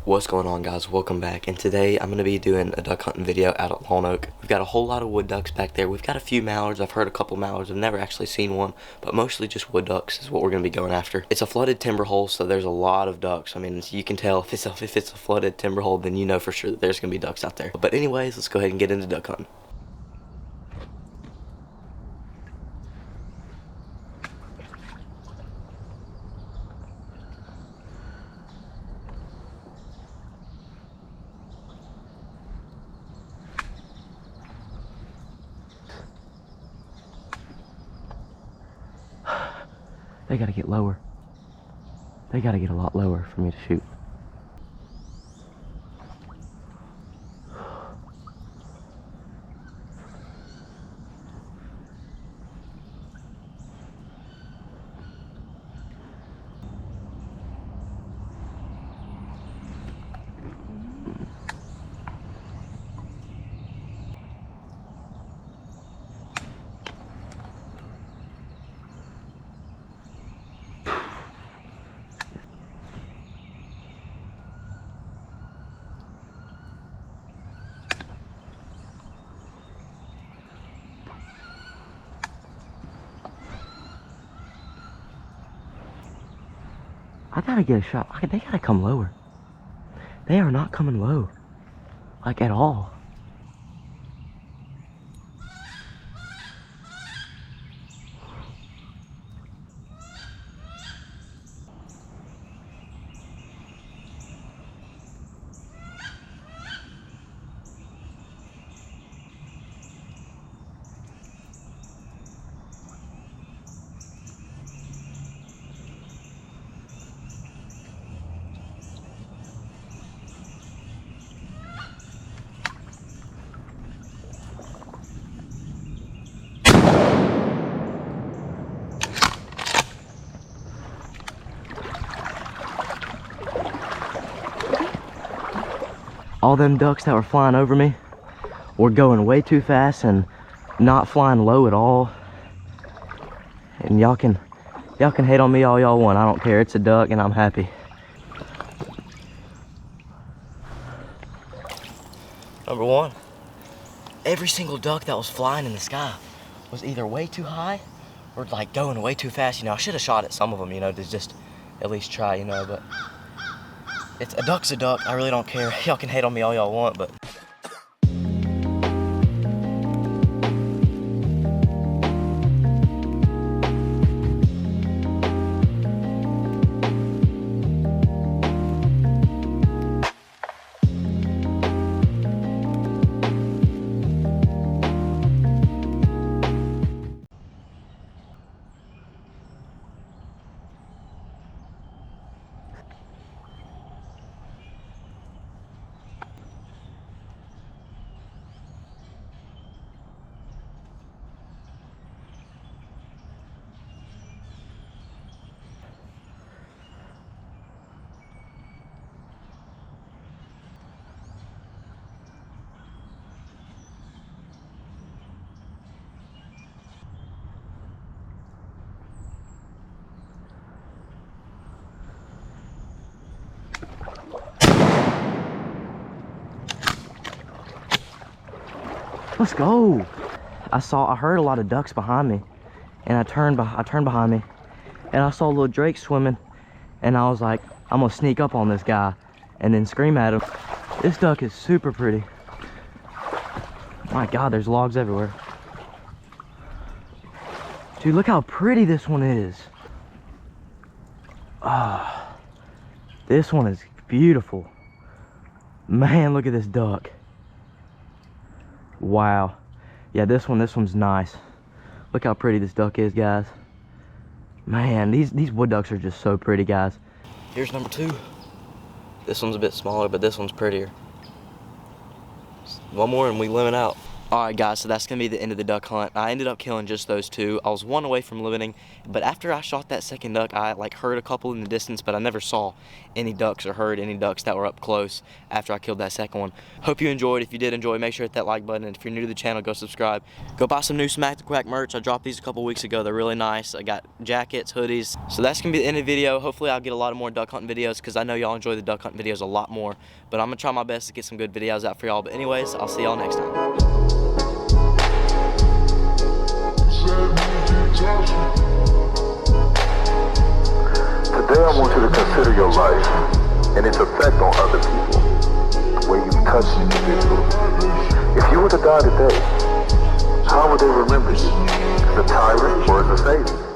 What's going on, guys? Welcome back, and today I'm going to be doing a duck hunting video out at Lone Oak. We've got a whole lot of wood ducks back there. We've got a few mallards. I've heard a couple mallards. I've never actually seen one, but mostly just wood ducks is what we're going to be going after. It's a flooded timber hole, so there's a lot of ducks. I mean, you can tell if it's a flooded timber hole, then you know for sure that there's going to be ducks out there. But anyways, let's go ahead and get into duck hunting. They gotta get lower. They gotta get a lot lower for me to shoot. I gotta get a shot. They gotta come lower. They are not coming low. Like, at all. All them ducks that were flying over me were going way too fast and not flying low at all. And y'all can hate on me all y'all want. I don't care. It's a duck and I'm happy. Number one, every single duck that was flying in the sky was either way too high or like going way too fast. You know, I should have shot at some of them, you know, to just at least try, you know, but it's a duck's a duck. I really don't care. Y'all can hate on me all y'all want, but let's go. I heard a lot of ducks behind me, and I turned behind me, and I saw a little drake swimming, and I was like, I'm gonna sneak up on this guy and then scream at him. This duck is super pretty. My God, there's logs everywhere. Dude, look how pretty this one is. Ah, this one is beautiful. Man, look at this duck. Wow. Yeah, this one's nice. Look how pretty this duck is, guys. Man, these wood ducks are just so pretty, guys. Here's number two. This one's a bit smaller, but this one's prettier. One more and we limit out. Alright guys, so that's going to be the end of the duck hunt. I ended up killing just those two. I was one away from limiting, but after I shot that second duck, I heard a couple in the distance, but I never saw any ducks or heard any ducks that were up close after I killed that second one. Hope you enjoyed. If you did enjoy, make sure to hit that like button, and if you're new to the channel, go subscribe. Go buy some new Smack the Quack merch. I dropped these a couple weeks ago. They're really nice. I got jackets, hoodies. So that's going to be the end of the video. Hopefully I'll get a lot of more duck hunting videos, because I know y'all enjoy the duck hunting videos a lot more, but I'm going to try my best to get some good videos out for y'all. But anyways, I'll see y'all next time. Today I want you to consider your life and its effect on other people, the way you touch individuals. If you were to die today, how would they remember you? As a tyrant or as a savior?